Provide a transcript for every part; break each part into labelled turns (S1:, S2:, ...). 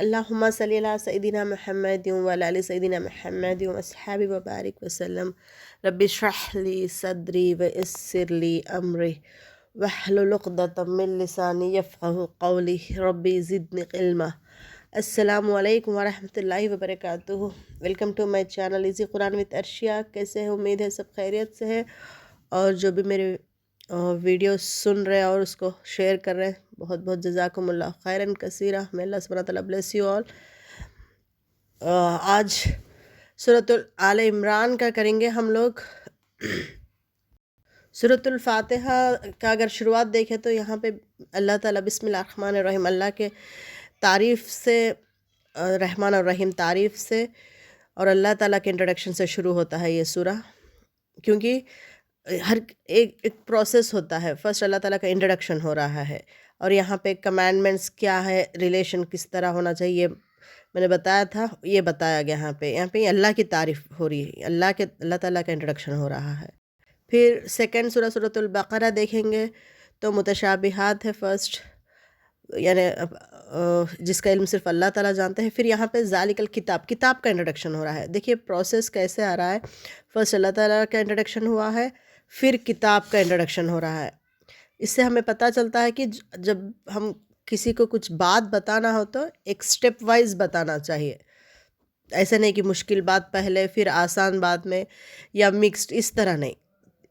S1: اللہم صلی علی سیدنا محمد وعلی آل سیدنا محمد واصحابہ وبارک وسلم۔ رب اشرح لی صدری ویسر لی امری واحلل عقدۃ من لسانی یفقہوا قولی ربی زدنی علما۔ السلام علیکم ورحمۃ اللہ وبرکاتہ۔ Welcome to my channel easy Quran with Arshia. کیسے ہیں؟ امید ہے سب خیریت سے ہے، اور جو بھی میرے ویڈیو سن رہے ہیں اور اس کو شیئر کر رہے ہیں، بہت بہت جزاکم اللہ خیراً کثیرہ۔ میں اللہ سبحانہ تعالیٰ بلیس یو آل۔ آج سورۃ آل عمران کا کریں گے ہم لوگ۔ سورۃ الفاتحہ کا اگر شروعات دیکھیں تو یہاں پہ اللہ تعالیٰ بسم اللہ الرحمن الرحیم، اللہ کے تعریف سے، رحمان الرحیم تعریف سے اور اللہ تعالیٰ کے انٹروڈکشن سے شروع ہوتا ہے یہ سورہ، کیونکہ ہر ایک پروسیس ہوتا ہے۔ فرسٹ اللہ تعالیٰ کا انٹروڈکشن ہو رہا ہے، اور یہاں پہ کمانڈمنٹس کیا ہے، ریلیشن کس طرح ہونا چاہیے، میں نے بتایا تھا، یہ بتایا گیا یہاں پہ اللہ کی تعریف ہو رہی ہے، اللہ تعالیٰ کا انٹروڈکشن ہو رہا ہے۔ پھر سیکنڈ سورہ سورۃ البقرہ دیکھیں گے تو متشابہات ہے فرسٹ، یعنی جس کا علم صرف اللہ تعالیٰ جانتے ہیں۔ پھر یہاں پہ ذالک الکتاب، کتاب کا انٹروڈکشن ہو رہا ہے۔ دیکھیے پروسیس کیسے آ رہا ہے، فرسٹ اللہ تعالیٰ کا انٹروڈکشن ہوا ہے، پھر کتاب کا انٹروڈکشن ہو رہا ہے۔ اس سے ہمیں پتہ چلتا ہے کہ جب ہم کسی کو کچھ بات بتانا ہو تو ایک سٹیپ وائز بتانا چاہیے، ایسا نہیں کہ مشکل بات پہلے پھر آسان بات میں، یا مکسڈ، اس طرح نہیں۔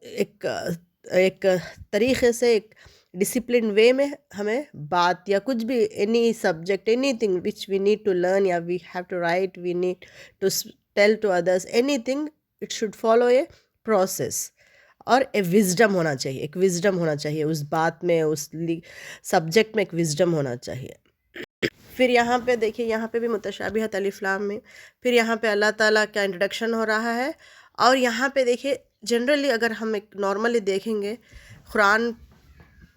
S1: ایک طریقے سے، ایک ڈسپلن وے میں ہمیں بات یا کچھ بھی، any subject, anything which we need to learn, یا we have to write, we need to tell to others, anything it should follow a process, اور ایک وزڈم ہونا چاہیے، ایک وزڈم ہونا چاہیے اس بات میں، اس سبجیکٹ میں ایک وزڈم ہونا چاہیے۔ پھر یہاں پہ دیکھیے، یہاں پہ بھی متشابہات الف لام میں، پھر یہاں پہ اللہ تعالیٰ کا انٹروڈکشن ہو رہا ہے۔ اور یہاں پہ دیکھیے جنرلی اگر ہم ایک نارملی دیکھیں گے، قرآن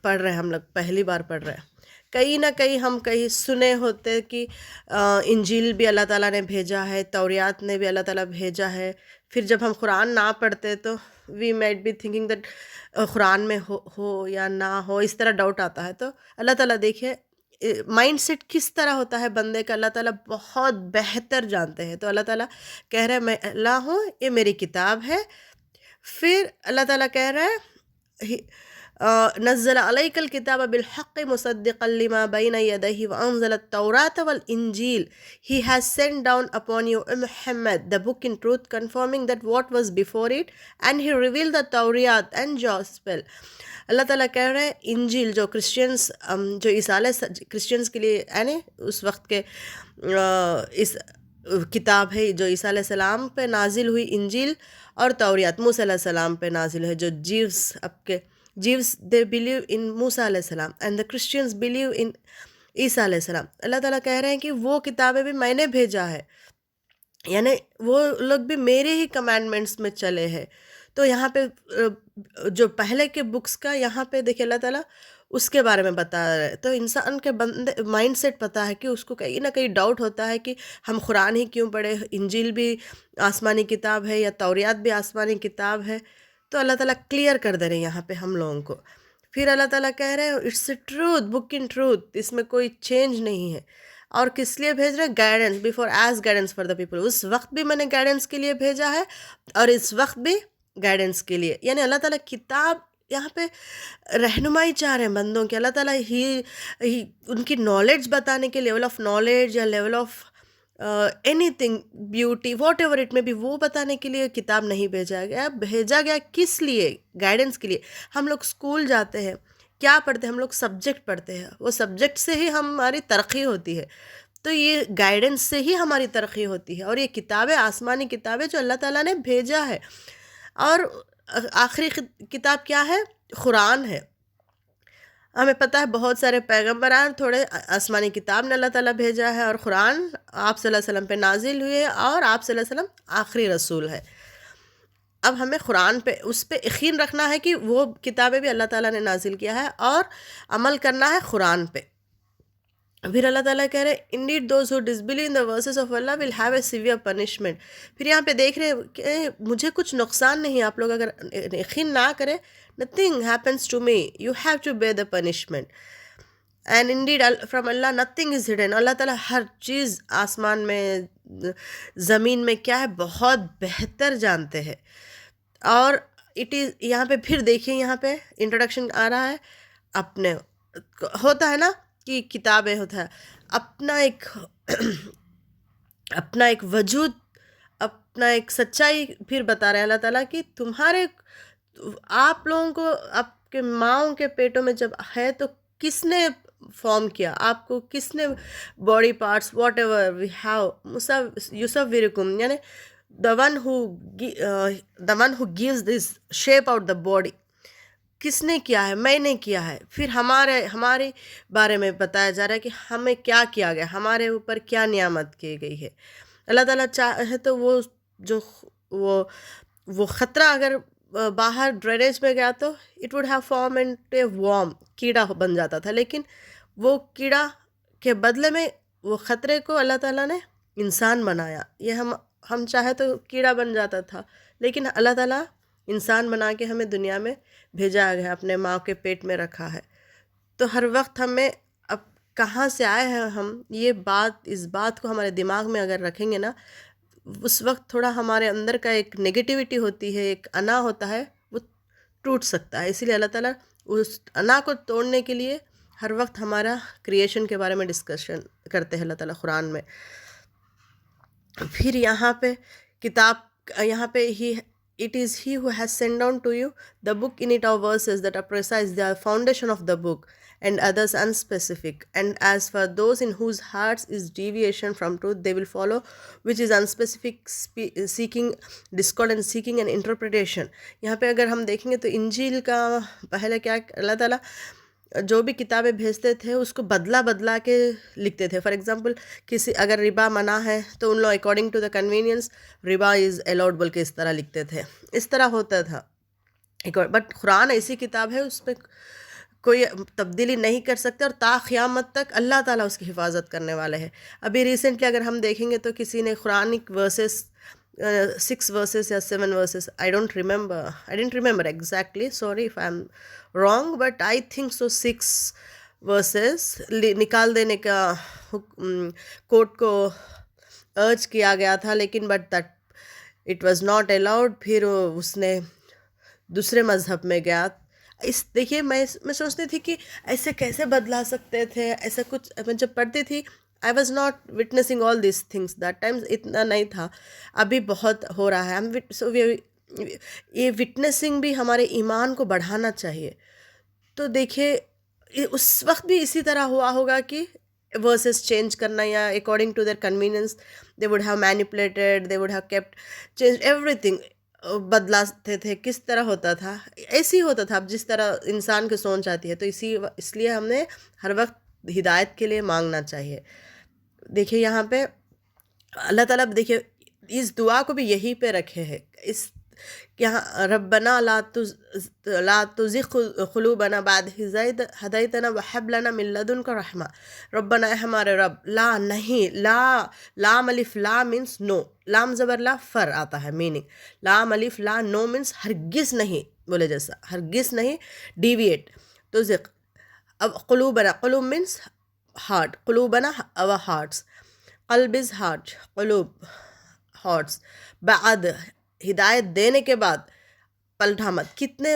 S1: پڑھ رہے ہیں ہم لوگ، پہلی بار پڑھ رہے ہیں، کہیں نہ کہیں ہم کہیں سنے ہوتے کہ انجیل بھی اللہ تعالیٰ نے بھیجا ہے، توریات نے بھی اللہ تعالیٰ بھیجا ہے۔ پھر جب ہم قرآن نہ پڑھتے تو وی might be thinking that قرآن میں ہو یا نہ ہو، اس طرح ڈاؤٹ آتا ہے۔ تو اللہ تعالیٰ دیکھیں مائنڈ سیٹ کس طرح ہوتا ہے بندے کا، اللہ تعالیٰ بہت بہتر جانتے ہیں۔ تو اللہ تعالیٰ کہہ رہے ہیں میں اللہ ہوں، یہ میری کتاب ہے۔ پھر اللہ تعالیٰ کہہ رہے ہیں نزل علیک الکتاب بالحق مصدقا لما بین یدیہ وانزل التوراۃ والانجیل. He has sent down upon you, O Muhammad, the book in truth, confirming that what was before it, and he revealed the Tawrat and Gospel. اللہ تعالیٰ کہہ رہے ہیں انجیل جو کرسچنس، جو کرسچنس کے لیے یعنی اس وقت کے اس کتاب ہے جو عیسیٰ علیہ السلام پہ نازل ہوئی، انجیل اور توریات موسیٰ علیہ السلام پہ نازل ہے، جو Jews they believe in موسیٰ علیہ السلام and the Christians believe in عیسیٰ علیہ السلام۔ اللہ تعالیٰ کہہ رہے ہیں کہ وہ کتابیں بھی میں نے بھیجا ہے، یعنی وہ لوگ بھی میرے ہی کمانڈمنٹس میں چلے ہیں۔ تو یہاں پہ جو پہلے کے بکس کا، یہاں پہ دیکھیں اللہ تعالیٰ اس کے بارے میں بتا رہے ہیں۔ تو انسان کے مائنڈ سیٹ پتہ ہے کہ اس کو کہیں نہ کہیں ڈاؤٹ ہوتا ہے کہ ہم قرآن ہی کیوں پڑھے، انجیل بھی آسمانی کتاب ہے یا توریات بھی آسمانی کتاب ہے۔ تو اللہ تعالیٰ کلیئر کر دے رہے ہیں یہاں پہ ہم لوگوں کو۔ پھر اللہ تعالیٰ کہہ رہے ہیں it's a truth, book in truth, اس میں کوئی چینج نہیں ہے۔ اور کس لیے بھیج رہے ہیں؟ Guidance, before as guidance for the people. اس وقت بھی میں نے گائیڈنس کے لیے بھیجا ہے، اور اس وقت بھی گائیڈنس کے لیے، یعنی اللہ تعالیٰ کتاب یہاں پہ رہنمائی چاہ رہے ہیں بندوں کی۔ اللہ تعالیٰ ان کی نالج بتانے کے، لیول آف نالج یا level of any thing, beauty, what ever it میں بھی، وہ بتانے کے لیے کتاب نہیں بھیجا گیا۔ بھیجا گیا کس لیے؟ گائیڈنس کے لیے۔ ہم لوگ اسکول جاتے ہیں، کیا پڑھتے ہیں؟ ہم لوگ سبجیکٹ پڑھتے ہیں، وہ سبجیکٹ سے ہی ہماری ترقی ہوتی ہے۔ تو یہ گائیڈنس سے ہی ہماری ترقی ہوتی ہے، اور یہ کتابیں آسمانی کتابیں جو اللہ تعالیٰ نے بھیجا ہے۔ اور آخری کتاب کیا ہے؟ قرآن ہے۔ ہمیں پتہ ہے بہت سارے پیغمبران تھوڑے آسمانی کتاب نے اللہ تعالیٰ بھیجا ہے، اور قرآن آپ صلی اللہ علیہ وسلم پہ نازل ہوئے، اور آپ صلی اللہ علیہ وسلم آخری رسول ہے۔ اب ہمیں قرآن پہ، اس پہ یقین رکھنا ہے کہ وہ کتابیں بھی اللہ تعالیٰ نے نازل کیا ہے، اور عمل کرنا ہے قرآن پہ۔ پھر اللہ تعالیٰ کہہ رہے ہیں indeed those who disbelieve in the verses of Allah will have a severe punishment. پھر یہاں پہ دیکھ رہے ہیں کہ مجھے کچھ نقصان نہیں ہے، آپ لوگ اگر یقین نہ کریں، nothing happens to me, you have to bear the punishment. And indeed from Allah nothing is hidden. اللہ تعالیٰ ہر چیز آسمان میں زمین میں کیا ہے بہت بہتر جانتے ہیں. اور اٹ از یہاں پہ پھر دیکھیں یہاں پہ انٹروڈکشن آ رہا ہے. اپنے ہوتا ہے نا کہ کتابیں ہوتا ہے اپنا ایک وجود، اپنا ایک سچائی پھر بتا رہے ہیں اللہ تعالیٰ کہ آپ لوگوں کو آپ کے ماؤں کے پیٹوں میں جب ہے تو کس نے فارم کیا، آپ کو کس نے body parts whatever we have یوسویرکم، یعنی the one who gives this shape out the body، کس نے کیا ہے؟ میں نے کیا ہے. پھر ہمارے بارے میں بتایا جا رہا ہے کہ ہمیں کیا کیا گیا، ہمارے اوپر کیا نعمت کی گئی ہے. اللہ تعالیٰ چاہے تو وہ خطرہ اگر باہر ڈرینیج میں گیا تو it would have form into a worm, کیڑا بن جاتا تھا. لیکن وہ کیڑا کے بدلے میں وہ خطرے کو اللہ تعالیٰ نے انسان بنایا. یہ ہم چاہے تو کیڑا بن جاتا تھا، لیکن اللہ تعالیٰ انسان بنا کے ہمیں دنیا میں بھیجا گیا، اپنے ماں کے پیٹ میں رکھا ہے. تو ہر وقت ہمیں اب کہاں سے آئے ہیں ہم، اس بات کو ہمارے دماغ میں اگر رکھیں گے نا، اس وقت تھوڑا ہمارے اندر کا ایک نگیٹیوٹی ہوتی ہے، ایک انا ہوتا ہے، وہ ٹوٹ سکتا ہے. اسی لیے اللہ تعالیٰ اس انا کو توڑنے کے لیے ہر وقت ہمارا کریشن کے بارے میں ڈسکشن کرتے ہیں اللہ تعالیٰ قرآن میں. پھر یہاں پہ یہاں پہ it is he who has sent down to you the book. In it are verses that are precise, they are foundation of the book, and others unspecific. And as for those in whose hearts is deviation from truth, they will follow which is unspecific, seeking discord and seeking an interpretation. یہاں پہ اگر ہم دیکھیں گے تو انجیل کا پہلے کیا اللہ تعالیٰ جو بھی کتابیں بھیجتے تھے اس کو بدلا کے لکھتے تھے. فار ایگزامپل اگر ربا منع ہے تو ان لوگ اکارڈنگ ٹو دا کنوینئنس ربا از الاؤڈ بول کے اس طرح لکھتے تھے. اس طرح ہوتا تھا. بٹ قرآن ایسی کتاب ہے اس پہ کوئی تبدیلی نہیں کر سکتے، اور تا قیامت تک اللہ تعالیٰ اس کی حفاظت کرنے والے ہیں. ابھی ریسنٹلی اگر ہم دیکھیں گے تو کسی نے قرآنک ورسز 6 verses یا 7 verses, I didn't remember exactly, sorry if I'm wrong, but I think so 6 verses نکال دینے کا کورٹ کو ارج کیا گیا تھا، لیکن but that it was not allowed. پھر اس نے دوسرے مذہب میں گیا. دیکھیے میں سوچتی تھی کہ ایسے کیسے بدلا سکتے تھے، ایسا کچھ میں جب پڑھتی تھی I was not witnessing all these things that times، اتنا نہیں تھا. ابھی بہت ہو رہا ہے. یہ وٹنسنگ بھی ہمارے ایمان کو بڑھانا چاہیے. تو دیکھیے اس وقت بھی اسی طرح ہوا ہوگا کہ ورسز چینج کرنا یا according to their convenience they would have manipulated, they would have kept changed everything. بدلاتے تھے. کس طرح ہوتا تھا؟ ایسے ہی ہوتا تھا اب جس طرح انسان کی سوچ آتی ہے. تو اس لیے ہم نے ہر وقت ہدایت کے لیے مانگنا چاہیے. دیکھیے یہاں پہ اللہ تعالیٰ دیکھیے اس دعا کو بھی یہی پہ رکھے ہیں. یہاں ربنا لا تزغ قلوبنا بعد اذ ہدیتنا وہب لنا من لدنک رحمہ. ربنا اے ہمارے رب، لا نہیں، لام الف لا مینس نو، لام زبر لا فر آتا ہے میننگ. لام الف لا نو مینس ہرگز نہیں بولے جیسا، ہرگز نہیں ڈیویٹ. تو اب قلوبنا، قلوب مینس ہارٹ، قلوبنا our hearts، قلب از ہارٹ، قلوب ہارٹس. بعد ہدایت دینے کے بعد پلٹا مت. کتنے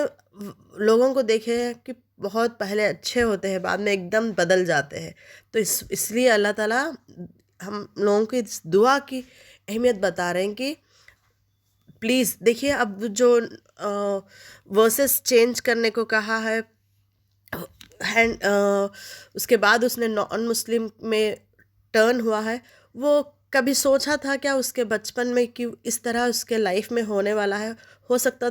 S1: لوگوں کو دیکھے ہیں کہ بہت پہلے اچھے ہوتے ہیں، بعد میں ایک دم بدل جاتے ہیں. تو اس لیے اللہ تعالیٰ ہم لوگوں کی اس دعا کی اہمیت بتا رہے ہیں کہ پلیز دیکھیے اب جو ورسز چینج کرنے کو کہا ہے، اس کے بعد اس نے نان مسلم میں ٹرن ہوا ہے. وہ کبھی سوچا تھا کیا اس کے بچپن میں کہ اس طرح اس کے لائف میں ہونے والا ہے؟ ہو سکتا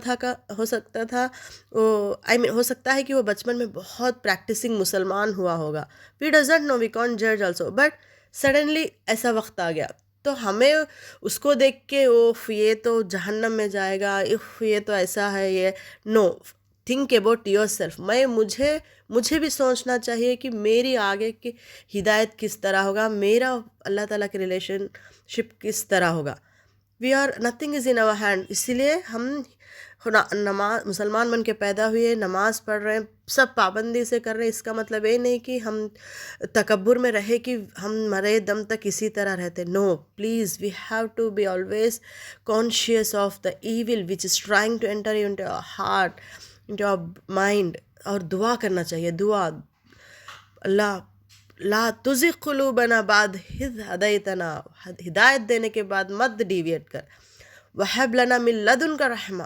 S1: ہے کہ وہ بچپن میں بہت پریکٹسنگ مسلمان ہوا ہوگا. وی ڈزنٹ نو، وی کانٹ جج آلسو. بٹ سڈنلی ایسا وقت آ گیا تو ہمیں اس کو دیکھ کے اوف یہ تو جہنم میں جائے گا، اف یہ تو ایسا ہے، یہ no. Think about yourself. مجھے بھی سوچنا چاہیے کہ میری آگے کی ہدایت کس طرح ہوگا، میرا اللہ تعالیٰ کے ریلیشن شپ کس طرح ہوگا. We are nothing is in our hand. اسی لیے ہم نماز مسلمان بن کے پیدا ہوئے، نماز پڑھ رہے ہیں، سب پابندی سے کر رہے ہیں. اس کا مطلب یہ نہیں کہ ہم تکبر میں رہے کہ ہم مرے دم تک اسی طرح رہتے. No please, we have to be always conscious of the evil which is trying to enter into our heart, into our mind. اور دعا کرنا چاہیے. دعا، اللہ لا تزغ قلوبنا بعد اذ ہدیتنا، ہدایت دینے کے بعد مت ڈیویٹ کر. وہب لنا من لدنک رحمہ،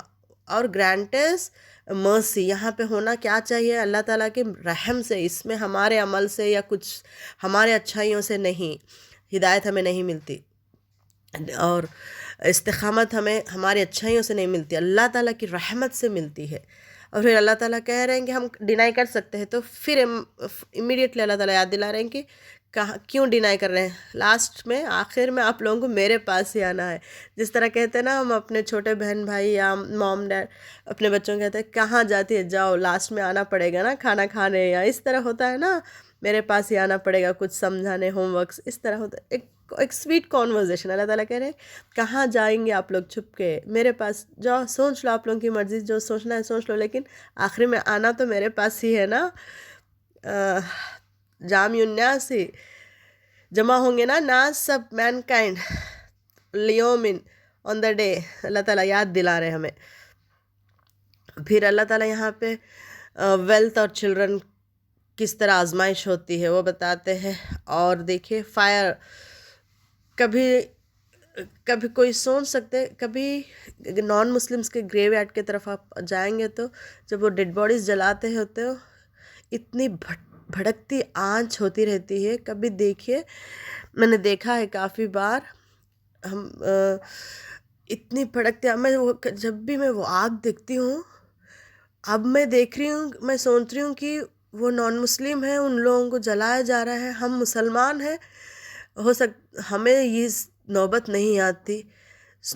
S1: اور گرانٹس مرسی. یہاں پہ ہونا کیا چاہیے؟ اللہ تعالیٰ کے رحم سے. اس میں ہمارے عمل سے یا کچھ ہمارے اچھائیوں سے نہیں ہدایت ہمیں نہیں ملتی، اور استقامت ہمیں ہماری اچھائیوں سے نہیں ملتی، اللہ تعالیٰ کی رحمت سے ملتی ہے. اور پھر اللہ تعالیٰ کہہ رہے ہیں کہ ہم ڈینائی کر سکتے ہیں، تو پھر امیڈیٹلی اللہ تعالیٰ یاد دلا رہے ہیں کہ کیوں ڈینائی کر رہے ہیں. لاسٹ میں، آخر میں آپ لوگوں کو میرے پاس ہی آنا ہے. جس طرح کہتے ہیں نا ہم اپنے چھوٹے بہن بھائی یا موم ڈیڈ اپنے بچوں کو کہتے ہیں کہاں جاتی ہے، جاؤ، لاسٹ میں آنا پڑے گا نا کھانا کھانے، یا اس طرح ہوتا ہے نا، میرے پاس ہی آنا پڑے گا کچھ سمجھانے، ہوم ورکس، اس طرح ہوتا ہے. ایک سویٹ کانورزیشن. اللہ تعالیٰ کہہ رہے ہیں کہاں جائیں گے آپ لوگ چھپ کے، میرے پاس جاؤ، سوچ لو آپ لوگوں کی مرضی، جو سوچنا ہے سوچ لو، لیکن آخری میں آنا تو میرے پاس ہی ہے نا. جامع الناس، جمع ہوں گے نا ناس سب، main kind, لیومن، on the day. اللہ تعالیٰ یاد دلا رہے ہمیں. پھر اللہ تعالیٰ یہاں پہ ویلتھ اور چلڈرن کس طرح آزمائش ہوتی ہے وہ بتاتے ہیں. اور دیکھیے فائر، کبھی کوئی سوچ سکتے، کبھی نان مسلمس کے گریو یارڈ کی طرف آپ جائیں گے تو جب وہ ڈیڈ باڈیز جلاتے ہوتے ہو، اتنی بھڑکتی آنچ ہوتی رہتی ہے. کبھی دیکھیے، میں نے دیکھا ہے کافی بار، ہم اتنی بھڑکتی، جب بھی میں وہ آگ دیکھتی ہوں، اب میں دیکھ رہی ہوں، میں سوچ رہی ہوں کہ وہ نان مسلم ہیں، ان لوگوں کو جلایا جا رہا ہے، ہم مسلمان ہیں، ہمیں یہ نوبت نہیں آتی،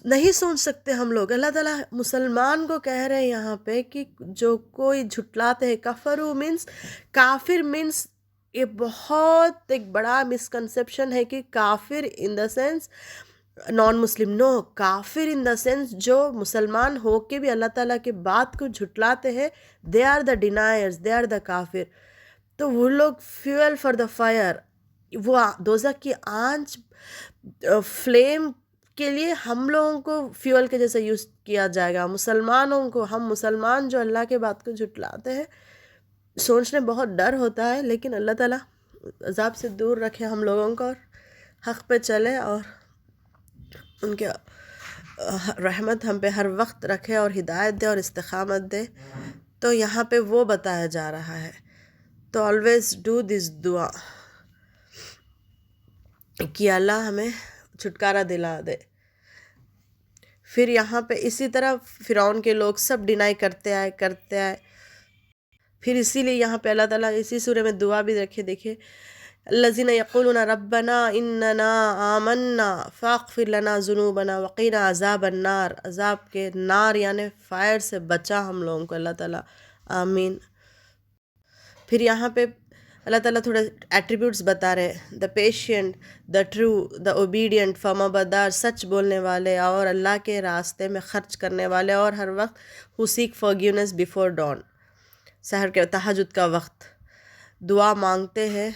S1: نہیں سوچ سکتے ہم لوگ. اللہ تعالیٰ مسلمان کو کہہ رہے ہیں یہاں پہ کہ جو کوئی جھٹلاتے ہیں، کفرو مینس، کافر مینس، یہ بہت ایک بڑا مسکنسیپشن ہے کہ کافر ان دا سینس نان مسلم. نو، کافر ان دا سینس جو مسلمان ہو کے بھی اللہ تعالیٰ کے بات کو جھٹلاتے ہیں، they are the ڈینائرز، they are the کافر. تو وہ لوگ فیول فار دا فائر، وہ دوزخ کی آنچ، فلیم کے لیے ہم لوگوں کو فیول کے جیسے یوز کیا جائے گا. مسلمانوں کو، ہم مسلمان جو اللہ کے بات کو جھٹلاتے ہیں، سوچنے بہت ڈر ہوتا ہے، لیکن اللہ تعالیٰ عذاب سے دور رکھے ہم لوگوں کو، اور حق پہ چلے، اور ان کے رحمت ہم پہ ہر وقت رکھے، اور ہدایت دے اور استقامت دے. تو یہاں پہ وہ بتایا جا رہا ہے. تو آلویز ڈو دس دعا کہ اللہ ہمیں چھٹکارا دلا دے. پھر یہاں پہ اسی طرح فرعون کے لوگ سب ڈینائی کرتے آئے. پھر اسی لیے یہاں پہ اللہ تعالیٰ اسی سورہ میں دعا بھی رکھے. دیکھے الذین یقولون ربنا اننا آمنا فاغفر لنا ذنوبنا وقنا عذاب النار. عذاب کے نار یعنی فائر سے بچا ہم لوگوں کو اللہ تعالیٰ، آمین. پھر یہاں پہ اللہ تعالیٰ تھوڑے ایٹریبیوٹس بتا رہے ہیں، the patient, the true, the obedient, فرمانبردار، سچ بولنے والے، اور اللہ کے راستے میں خرچ کرنے والے، اور ہر وقت ہو سیک فارگیونیس بیفور ڈان، سحر کے تہجد کا وقت دعا مانگتے ہیں.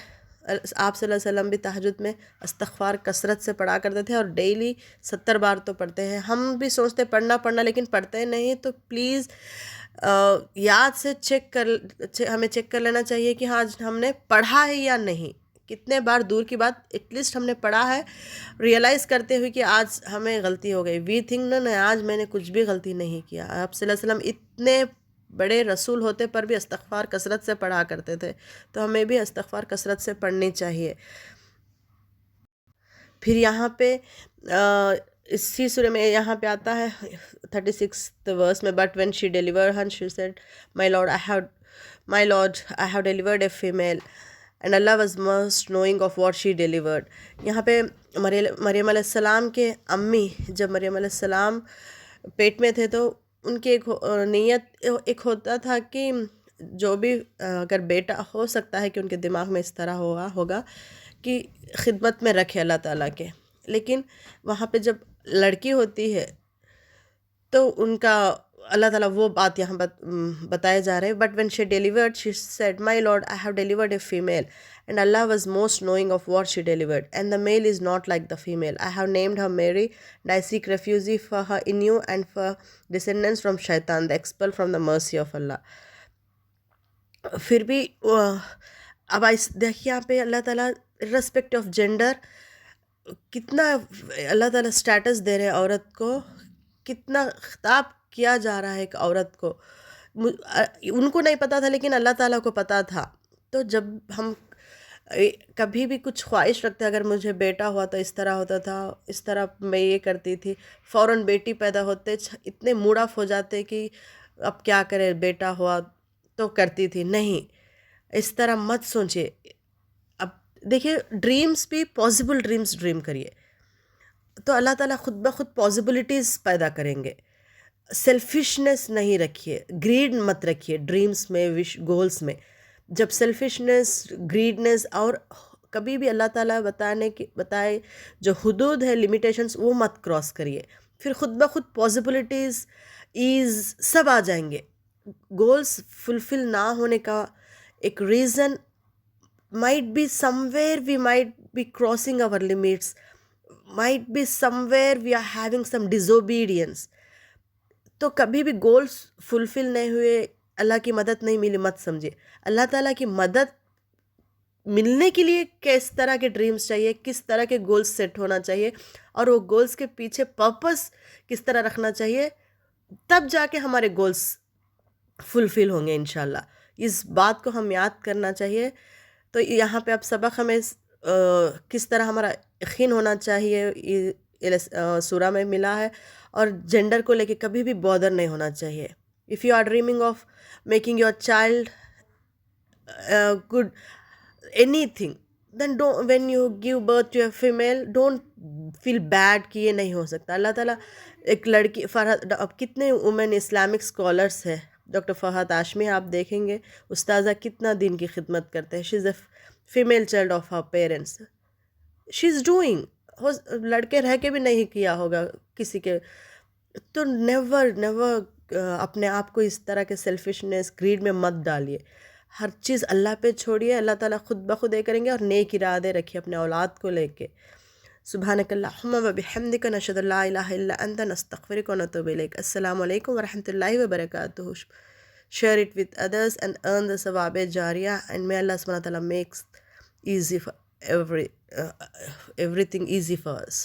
S1: آپ صلی اللہ علیہ وسلم بھی تہجد میں استغفار کثرت سے پڑھا کرتے تھے، اور ڈیلی 70 بار تو پڑھتے ہیں. ہم بھی سوچتے پڑھنا لیکن پڑھتے نہیں. تو پلیز یاد سے ہمیں چیک کر لینا چاہیے کہ ہاں ہم نے پڑھا ہے یا نہیں. کتنے بار دور کی بات، ایٹ لیسٹ ہم نے پڑھا ہے، ریئلائز کرتے ہوئے کہ آج ہمیں غلطی ہو گئی. وی تھنک نہ آج میں نے کچھ بھی غلطی نہیں کیا. آپ صلی اللہ علیہ وسلم اتنے بڑے رسول ہوتے پر بھی استغفار کثرت سے پڑھا کرتے تھے، تو ہمیں بھی استغفار کثرت سے پڑھنی چاہیے. پھر یہاں پہ اسی سورہ میں یہاں پہ آتا ہے 36 ورس میں، but when she deliver Hare she said my Lord I have delivered a female and Allah was most knowing of what she delivered. یہاں پہ مریم علیہ السلام کے امی، جب مریم علیہ السلام پیٹ میں تھے تو ان کی ایک نیت ایک ہوتا تھا کہ جو بھی اگر بیٹا ہو سکتا ہے کہ ان کے دماغ میں اس طرح ہوگا کہ خدمت میں رکھے اللہ تعالیٰ کے. لیکن وہاں پہ جب لڑکی ہوتی ہے تو ان کا اللہ تعالیٰ وہ بات یہاں بتائے جا رہے ہیں. But when she delivered she said my Lord I have delivered a female and Allah was most knowing of what she delivered and the male is not like the female. I have named her Mary and I seek refuge for her in you and for descendants from شیطان the ایکسپل from the mercy of اللہ. پھر بھی اب دیکھیے یہاں پہ اللہ تعالیٰ respect of gender کتنا اللہ تعالیٰ اسٹیٹس دے رہے ہیں عورت کو، کتنا خطاب کیا جا رہا ہے ایک عورت کو. ان کو نہیں پتہ تھا لیکن اللہ تعالیٰ کو پتہ تھا. تو جب ہم کبھی بھی کچھ خواہش رکھتے اگر مجھے بیٹا ہوا تو اس طرح ہوتا تھا، اس طرح میں یہ کرتی تھی، فوراً بیٹی پیدا ہوتے اتنے موڈ آف ہو جاتے کہ اب کیا کرے، بیٹا ہوا تو کرتی تھی. نہیں، اس طرح مت سوچیے. اب دیکھیے ڈریمز بھی پاسبل ڈریمز ڈریم کریے تو اللہ تعالیٰ خود بخود پاسبلٹیز پیدا کریں گے. سیلفشنس نہیں رکھیے، گریڈ مت رکھیے ڈریمز میں، گولز میں. جب سیلفشنس، گریڈنس اور کبھی بھی اللہ تعالیٰ بتائے جو حدود ہے، لمیٹیشنس، وہ مت کراس کریے. پھر خود بخود پاسبلٹیز، ایز سب آ جائیں گے. گولز فلفل نہ ہونے کا ایک reason might be somewhere we might be crossing our limits, might be somewhere we are having some disobedience. تو کبھی بھی گولز فلفل نہیں ہوئے، اللہ کی مدد نہیں ملی مت سمجھے. اللہ تعالیٰ کی مدد ملنے کے لیے کس طرح کے ڈریمز چاہیے، کس طرح کے گولز سیٹ ہونا چاہیے، اور وہ گولز کے پیچھے پرپس کس طرح رکھنا چاہیے، تب جا کے ہمارے گولز فلفل ہوں گے انشاءاللہ. اس بات کو ہم یاد کرنا چاہیے. تو یہاں پہ اب سبق ہمیں کس طرح ہمارا یقین ہونا چاہیے سورہ میں ملا ہے. اور جینڈر کو لے کے کبھی بھی بودر نہیں ہونا چاہیے. If you are dreaming of making your child good anything then don't, when you give birth to a female don't feel bad کہ یہ نہیں ہو سکتا. اللہ تعالیٰ ایک لڑکی فرحت، اب کتنے وومن اسلامک اسکالرس ہے، ڈاکٹر فرحت ہاشمی آپ دیکھیں گے استاذہ کتنا دین کی خدمت کرتے ہیں. She is a female child of her parents. She is doing, لڑکے رہ کے بھی نہیں کیا ہوگا کسی کے. تو نیور اپنے آپ کو اس طرح کے سیلفشنس، گریڈ میں مت ڈالیے. ہر چیز اللہ پہ چھوڑیے، اللہ تعالیٰ خود بخود کریں گے. اور نیک ارادے رکھیے اپنے اولاد کو لے کے. سبحانک اللہم و بحمدک نشہد ان لا الہ الا انت نستغفرک و نتوب الیک. السلام علیکم ورحمۃ اللہ وبرکاتہ. Share it with others and earn the sawab jariyah, and may Allah subhanahu wa ta'ala makes easy for everything easy for us.